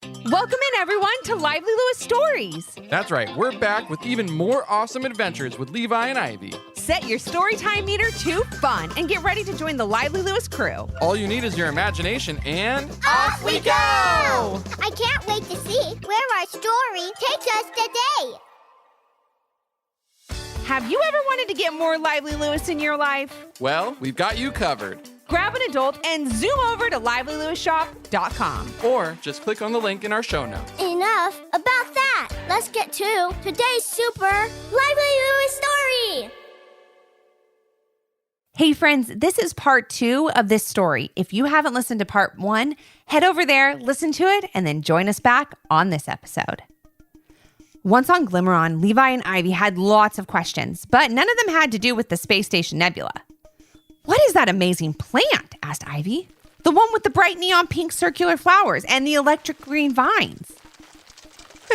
Welcome in, everyone, to Lively Lewis Stories. That's right, we're back with even more awesome adventures with Levi and Ivy. Set your storytime meter to fun and get ready to join the Lively Lewis crew. All you need is your imagination and... Off we go! I can't wait to see where our story takes us today. Have you ever wanted to get more Lively Lewis in your life? Well, we've got you covered. Grab an adult and zoom over to livelylewisshop.com. Or just click on the link in our show notes. Enough about that. Let's get to today's super Lively Lewis story. Hey friends, this is part 2 of this story. If you haven't listened to part 1, head over there, listen to it, and then join us back on this episode. Once on Glimmeron, Levi and Ivy had lots of questions, but none of them had to do with the Space Station Nebula. "What is that amazing plant?" asked Ivy. "The one with the bright neon pink circular flowers and the electric green vines."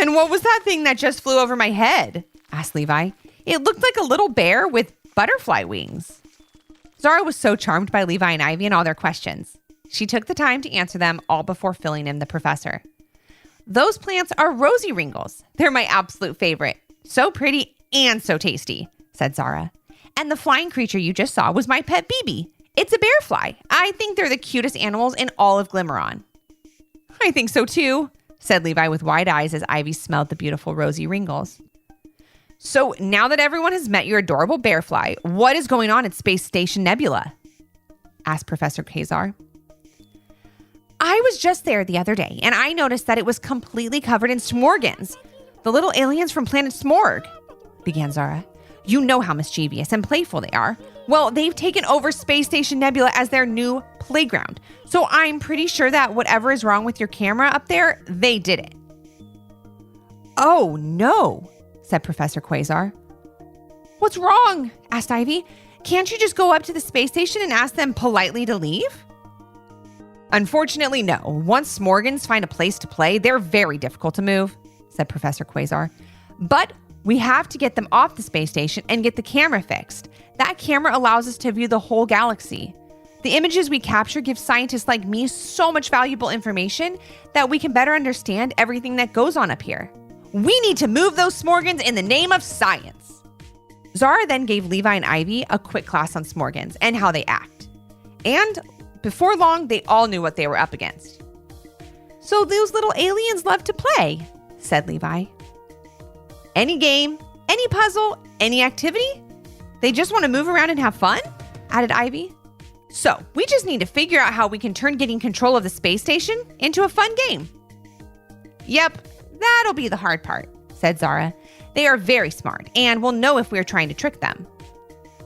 "And what was that thing that just flew over my head?" asked Levi. "It looked like a little bear with butterfly wings." Zara was so charmed by Levi and Ivy and all their questions. She took the time to answer them all before filling in the professor. "Those plants are rosy ringles. They're my absolute favorite. So pretty and so tasty," said Zara. "And the flying creature you just saw was my pet BB. It's a bear fly. I think they're the cutest animals in all of Glimmeron." "I think so too," said Levi with wide eyes as Ivy smelled the beautiful rosy ringles. "So now that everyone has met your adorable bear fly, what is going on at Space Station Nebula?" asked Professor Quasar. "I was just there the other day, and I noticed that it was completely covered in Smorgens, the little aliens from planet Smorg," began Zara. "You know how mischievous and playful they are. Well, they've taken over Space Station Nebula as their new playground. So I'm pretty sure that whatever is wrong with your camera up there, they did it." "Oh, no," said Professor Quasar. "What's wrong?" asked Ivy. "Can't you just go up to the space station and ask them politely to leave?" "Unfortunately, no. Once Smorgens find a place to play, they're very difficult to move," said Professor Quasar. "But we have to get them off the space station and get the camera fixed. That camera allows us to view the whole galaxy. The images we capture give scientists like me so much valuable information that we can better understand everything that goes on up here. We need to move those Smorgens in the name of science." Zara then gave Levi and Ivy a quick class on Smorgens and how they act. And before long, they all knew what they were up against. "So those little aliens love to play," said Levi. "Any game, any puzzle, any activity? They just want to move around and have fun?" added Ivy. "So we just need to figure out how we can turn getting control of the space station into a fun game." "Yep, that'll be the hard part," said Zara. "They are very smart and will know if we're trying to trick them."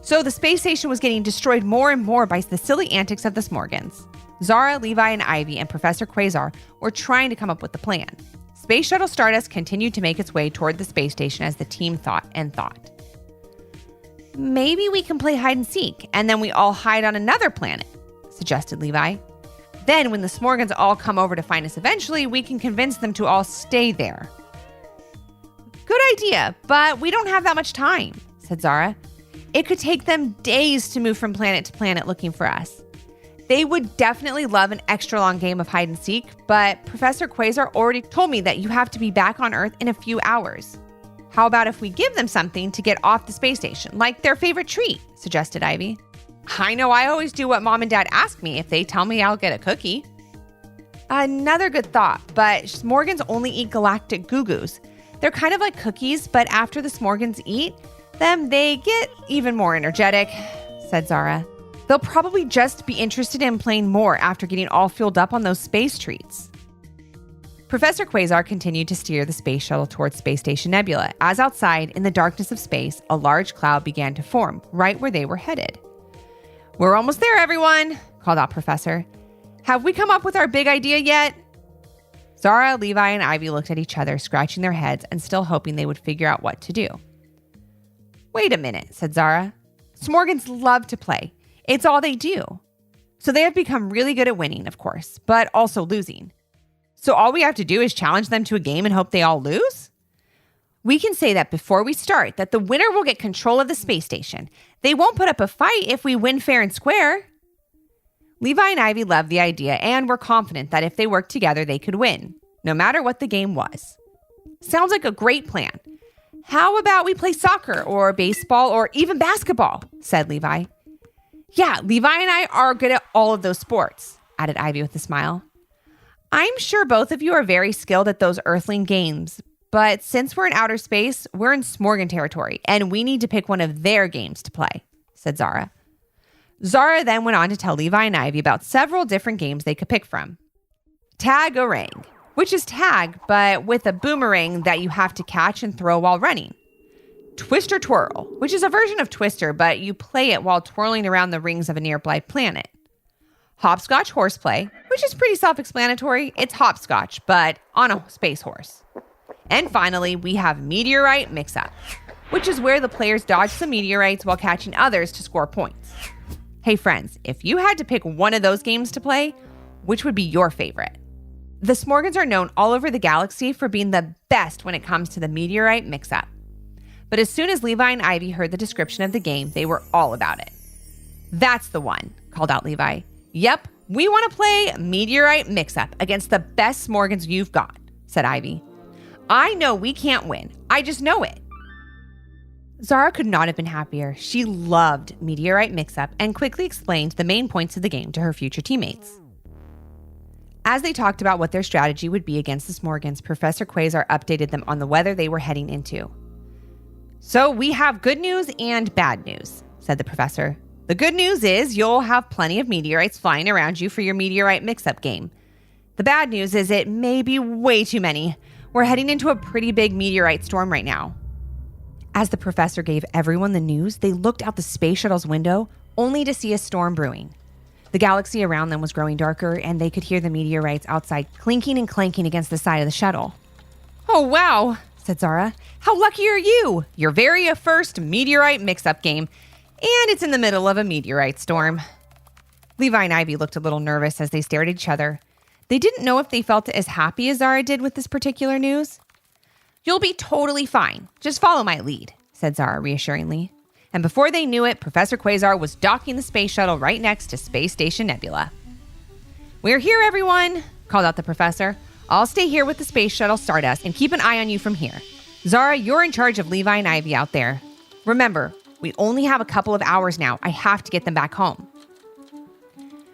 So the space station was getting destroyed more and more by the silly antics of the Smorgens. Zara, Levi, and Ivy and Professor Quasar were trying to come up with the plan. Space Shuttle Stardust continued to make its way toward the space station as the team thought and thought. "Maybe we can play hide and seek, and then we all hide on another planet," suggested Levi. "Then when the Smorgens all come over to find us eventually, we can convince them to all stay there." "Good idea, but we don't have that much time," said Zara. "It could take them days to move from planet to planet looking for us. They would definitely love an extra long game of hide and seek, but Professor Quasar already told me that you have to be back on Earth in a few hours. How about if we give them something to get off the space station, like their favorite treat?" suggested Ivy. "I know I always do what Mom and Dad ask me if they tell me I'll get a cookie." "Another good thought, but Smorgens only eat galactic goo-goos. They're kind of like cookies, but after the Smorgens eat them, they get even more energetic," said Zara. "They'll probably just be interested in playing more after getting all filled up on those space treats." Professor Quasar continued to steer the space shuttle towards Space Station Nebula, as outside, in the darkness of space, a large cloud began to form right where they were headed. "We're almost there, everyone," called out Professor. "Have we come up with our big idea yet?" Zara, Levi, and Ivy looked at each other, scratching their heads and still hoping they would figure out what to do. "Wait a minute," said Zara. "Smorgens love to play. It's all they do. So they have become really good at winning, of course, but also losing. So all we have to do is challenge them to a game and hope they all lose? We can say that before we start, that the winner will get control of the space station. They won't put up a fight if we win fair and square." Levi and Ivy loved the idea and were confident that if they worked together, they could win. no matter what the game was. Sounds like a great plan. How about we play soccer or baseball or even basketball, said Levi. Yeah, Levi and I are good at all of those sports, added Ivy with a smile. I'm sure both of you are very skilled at those Earthling games, but since we're in outer space, we're in Smorgen territory, and we need to pick one of their games to play, said Zara. Zara then went on to tell Levi and Ivy about several different games they could pick from. Tag-a-rang, which is tag, but with a boomerang that you have to catch and throw while running. Twister Twirl, which is a version of Twister, but you play it while twirling around the rings of a nearby planet. Hopscotch Horseplay, which is pretty self-explanatory. It's hopscotch, but on a space horse. And finally, we have Meteorite Mixup, which is where the players dodge some meteorites while catching others to score points. Hey friends, if you had to pick one of those games to play, which would be your favorite? The Smorgens are known all over the galaxy for being the best when it comes to the Meteorite Mixup. But as soon as Levi and Ivy heard the description of the game, they were all about it. That's the one, called out Levi. Yep, we want to play Meteorite Mixup against the best Smorgens you've got, said Ivy. I know we can't win. I just know it. Zara could not have been happier. She loved Meteorite Mixup and quickly explained the main points of the game to her future teammates. As they talked about what their strategy would be against the Smorgens, Professor Quasar updated them on the weather they were heading into. So we have good news and bad news, said the professor. The good news is you'll have plenty of meteorites flying around you for your Meteorite Mixup game. The bad news is it may be way too many. We're heading into a pretty big meteorite storm right now. As the professor gave everyone the news, they looked out the space shuttle's window only to see a storm brewing. The galaxy around them was growing darker, and they could hear the meteorites outside clinking and clanking against the side of the shuttle. Oh, wow, said Zara. How lucky are you? Your very first Meteorite Mixup game, and it's in the middle of a meteorite storm. Levi and Ivy looked a little nervous as they stared at each other. They didn't know if they felt as happy as Zara did with this particular news. You'll be totally fine. Just follow my lead, said Zara reassuringly. And before they knew it, Professor Quasar was docking the space shuttle right next to Space Station Nebula. We're here, everyone, called out the professor. I'll stay here with the space shuttle Stardust and keep an eye on you from here. Zara, you're in charge of Levi and Ivy out there. Remember, we only have a couple of hours now. I have to get them back home.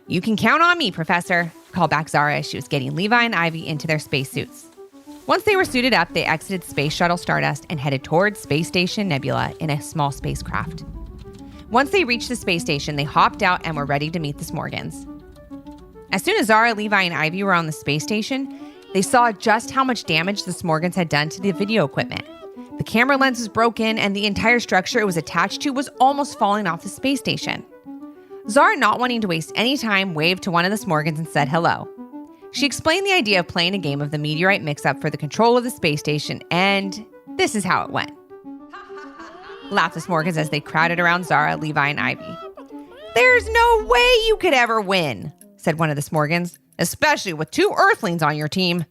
You can count on me, Professor, called back Zara as she was getting Levi and Ivy into their spacesuits. Once they were suited up, they exited Space Shuttle Stardust and headed towards Space Station Nebula in a small spacecraft. Once they reached the space station, they hopped out and were ready to meet the Smorgens. As soon as Zara, Levi, and Ivy were on the space station, they saw just how much damage the Smorgens had done to the video equipment. The camera lens was broken, and the entire structure it was attached to was almost falling off the space station. Zara, not wanting to waste any time, waved to one of the Smorgens and said hello. She explained the idea of playing a game of the Meteorite Mixup for the control of the space station, and this is how it went. Laughed the Smorgens as they crowded around Zara, Levi, and Ivy. There's no way you could ever win, said one of the Smorgens, especially with 2 Earthlings on your team.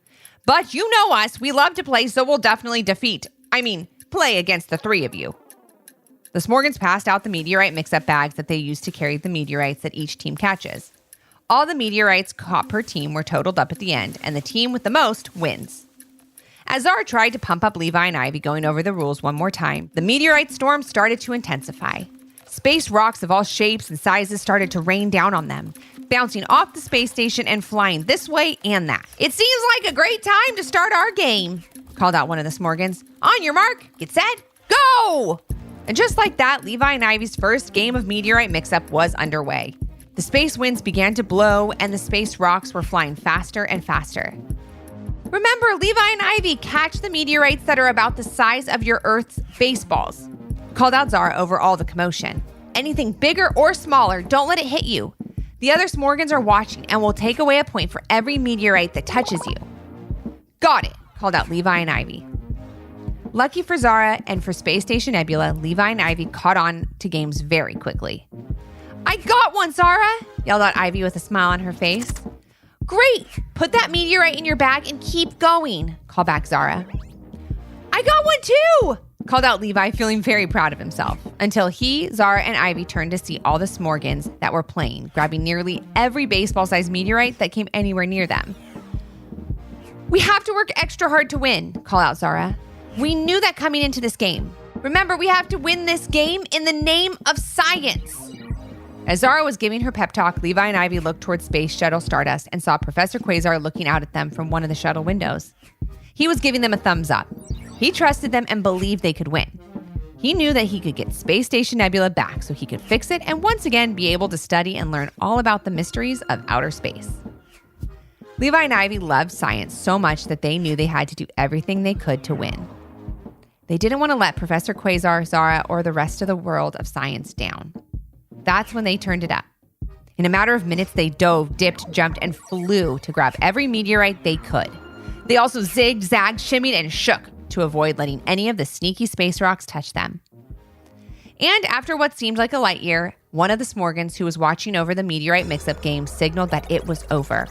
But you know us, we love to play, so we'll definitely play against the 3 of you. The Smorgens passed out the Meteorite Mixup bags that they used to carry the meteorites that each team catches. All the meteorites caught per team were totaled up at the end, and the team with the most wins. As Zara tried to pump up Levi and Ivy going over the rules one more time, the meteorite storm started to intensify. Space rocks of all shapes and sizes started to rain down on them, bouncing off the space station and flying this way and that. It seems like a great time to start our game, called out one of the Smorgens. On your mark, get set, go! And just like that, Levi and Ivy's first game of Meteorite Mixup was underway. The space winds began to blow, and the space rocks were flying faster and faster. Remember, Levi and Ivy, catch the meteorites that are about the size of your Earth's baseballs, called out Zara over all the commotion. Anything bigger or smaller, don't let it hit you. The other Smorgens are watching and will take away a point for every meteorite that touches you. Got it, called out Levi and Ivy. Lucky for Zara and for Space Station Nebula, Levi and Ivy caught on to games very quickly. I got one, Zara, yelled out Ivy with a smile on her face. Great! Put that meteorite in your bag and keep going, called back Zara. I got one too, called out Levi, feeling very proud of himself, until he, Zara, and Ivy turned to see all the Smorgens that were playing, grabbing nearly every baseball-sized meteorite that came anywhere near them. We have to work extra hard to win, called out Zara. We knew that coming into this game. Remember, we have to win this game in the name of science. As Zara was giving her pep talk, Levi and Ivy looked towards Space Shuttle Stardust and saw Professor Quasar looking out at them from one of the shuttle windows. He was giving them a thumbs up. He trusted them and believed they could win. He knew that he could get Space Station Nebula back so he could fix it and once again be able to study and learn all about the mysteries of outer space. Levi and Ivy loved science so much that they knew they had to do everything they could to win. They didn't want to let Professor Quasar, Zara, or the rest of the world of science down. That's when they turned it up. In a matter of minutes, they dove, dipped, jumped, and flew to grab every meteorite they could. They also zigged, zagged, shimmied, and shook to avoid letting any of the sneaky space rocks touch them. And after what seemed like a light year, one of the Smorgens who was watching over the Meteorite Mixup game signaled that it was over.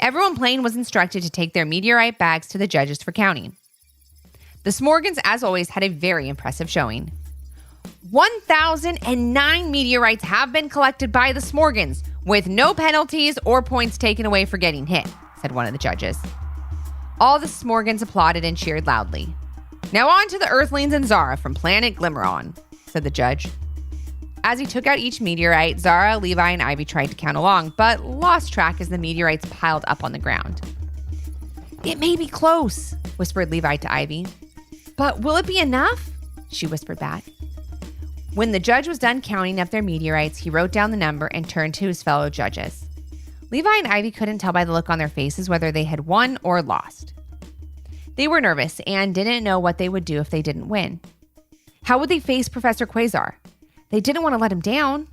Everyone playing was instructed to take their meteorite bags to the judges for counting. The Smorgens, as always, had a very impressive showing. 1,009 meteorites have been collected by the Smorgens, with no penalties or points taken away for getting hit, said one of the judges. All the Smorgens applauded and cheered loudly. Now on to the Earthlings and Zara from planet Glimmeron, said the judge. As he took out each meteorite, Zara, Levi, and Ivy tried to count along, but lost track as the meteorites piled up on the ground. It may be close, whispered Levi to Ivy. But will it be enough? She whispered back. When the judge was done counting up their meteorites, he wrote down the number and turned to his fellow judges. Levi and Ivy couldn't tell by the look on their faces whether they had won or lost. They were nervous and didn't know what they would do if they didn't win. How would they face Professor Quasar? They didn't want to let him down.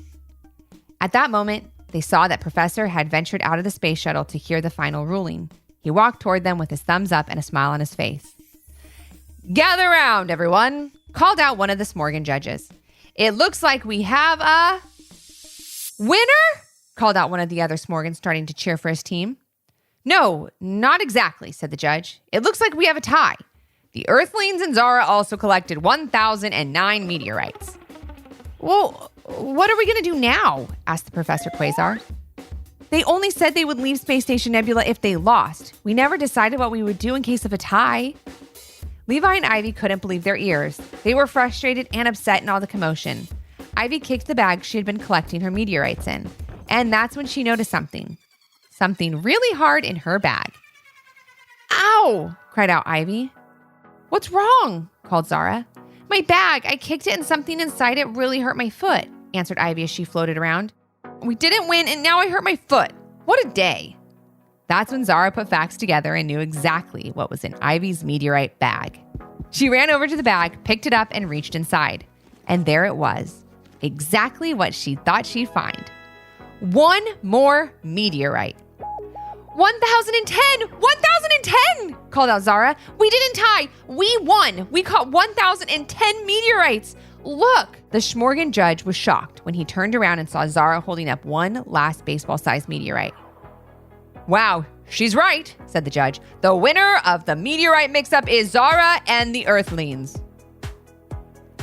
At that moment, they saw that Professor had ventured out of the space shuttle to hear the final ruling. He walked toward them with his thumbs up and a smile on his face. Gather around, everyone, called out one of the Smorgen judges. It looks like we have a winner, called out one of the other Smorgens, starting to cheer for his team. No, not exactly, said the judge. It looks like we have a tie. The Earthlings and Zara also collected 1,009 meteorites. Well, what are we going to do now? Asked the Professor Quasar. They only said they would leave Space Station Nebula if they lost. We never decided what we would do in case of a tie. Levi and Ivy couldn't believe their ears. They were frustrated and upset in all the commotion. Ivy kicked the bag she had been collecting her meteorites in, and that's when she noticed something. Something really hard in her bag. Ow! Cried out Ivy. What's wrong? Called Zara. My bag. I kicked it and something inside it really hurt my foot, answered Ivy as she floated around. We didn't win and now I hurt my foot. What a day. That's when Zara put facts together and knew exactly what was in Ivy's meteorite bag. She ran over to the bag, picked it up, and reached inside. And there it was. Exactly what she thought she'd find. One more meteorite. 1,010! 1,010! Called out Zara. We didn't tie. We won. We caught 1,010 meteorites. Look! The Smorgen judge was shocked when he turned around and saw Zara holding up one last baseball-sized meteorite. Wow, she's right, said the judge. The winner of the Meteorite Mixup is Zara and the Earthlings.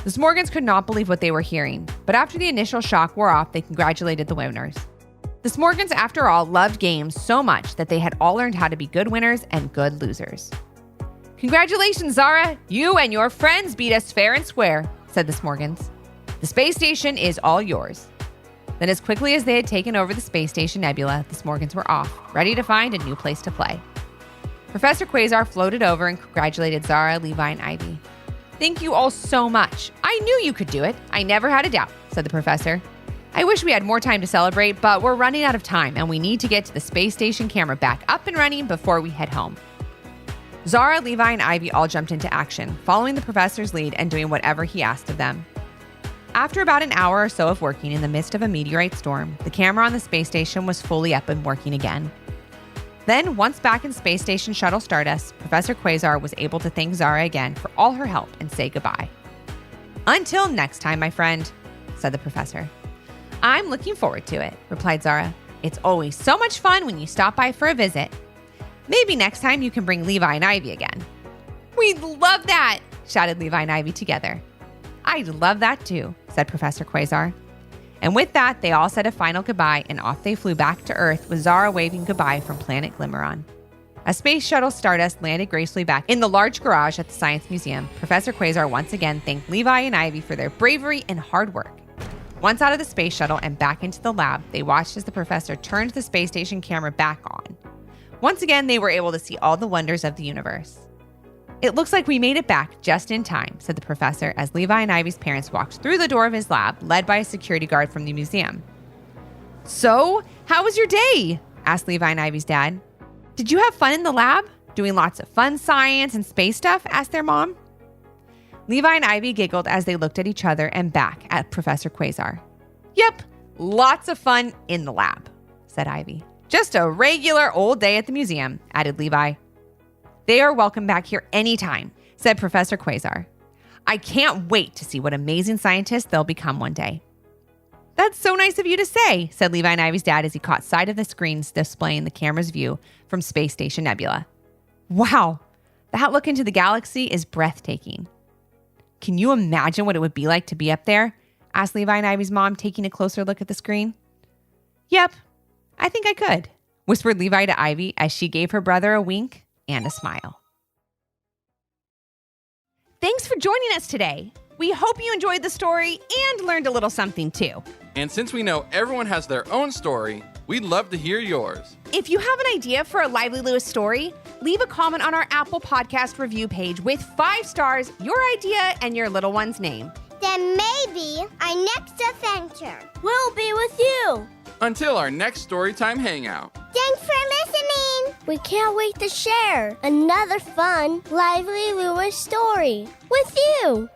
The Smorgens could not believe what they were hearing, but after the initial shock wore off, they congratulated the winners. The Smorgens, after all, loved games so much that they had all learned how to be good winners and good losers. Congratulations, Zara! You and your friends beat us fair and square, said the Smorgens. The space station is all yours. Then as quickly as they had taken over the Space Station Nebula, the Smorgens were off, ready to find a new place to play. Professor Quasar floated over and congratulated Zara, Levi, and Ivy. Thank you all so much. I knew you could do it. I never had a doubt, said the professor. I wish we had more time to celebrate, but we're running out of time and we need to get to the space station camera back up and running before we head home. Zara, Levi, and Ivy all jumped into action, following the professor's lead and doing whatever he asked of them. After about an hour or so of working in the midst of a meteorite storm, the camera on the space station was fully up and working again. Then, once back in Space Station Shuttle Stardust, Professor Quasar was able to thank Zara again for all her help and say goodbye. Until next time, my friend, said the professor. I'm looking forward to it, replied Zara. It's always so much fun when you stop by for a visit. Maybe next time you can bring Levi and Ivy again. We'd love that, shouted Levi and Ivy together. I'd love that too, said Professor Quasar. And with that, they all said a final goodbye and off they flew back to Earth with Zara waving goodbye from planet Glimmeron. As Space Shuttle Stardust landed gracefully back in the large garage at the Science Museum, Professor Quasar once again thanked Levi and Ivy for their bravery and hard work. Once out of the space shuttle and back into the lab, they watched as the professor turned the space station camera back on. Once again, they were able to see all the wonders of the universe. "It looks like we made it back just in time," said the professor as Levi and Ivy's parents walked through the door of his lab, led by a security guard from the museum. "So, how was your day?" asked Levi and Ivy's dad. "Did you have fun in the lab? Doing lots of fun science and space stuff?" asked their mom. Levi and Ivy giggled as they looked at each other and back at Professor Quasar. "Yep, lots of fun in the lab," said Ivy. "Just a regular old day at the museum," added Levi. "They are welcome back here anytime," said Professor Quasar. "I can't wait to see what amazing scientists they'll become one day." "That's so nice of you to say," said Levi and Ivy's dad as he caught sight of the screens displaying the camera's view from Space Station Nebula. "Wow, that look into the galaxy is breathtaking." "Can you imagine what it would be like to be up there?" asked Levi and Ivy's mom, taking a closer look at the screen. "Yep, I think I could," whispered Levi to Ivy as she gave her brother a wink and a smile. Thanks for joining us today. We hope you enjoyed the story and learned a little something too. And since we know everyone has their own story, we'd love to hear yours. If you have an idea for a Lively Lewis story, leave a comment on our Apple Podcast review page with 5 stars, your idea, and your little one's name. Then maybe our next adventure will be with you. Until our next Storytime Hangout. Thanks for listening. We can't wait to share another fun Lively Lewis story with you.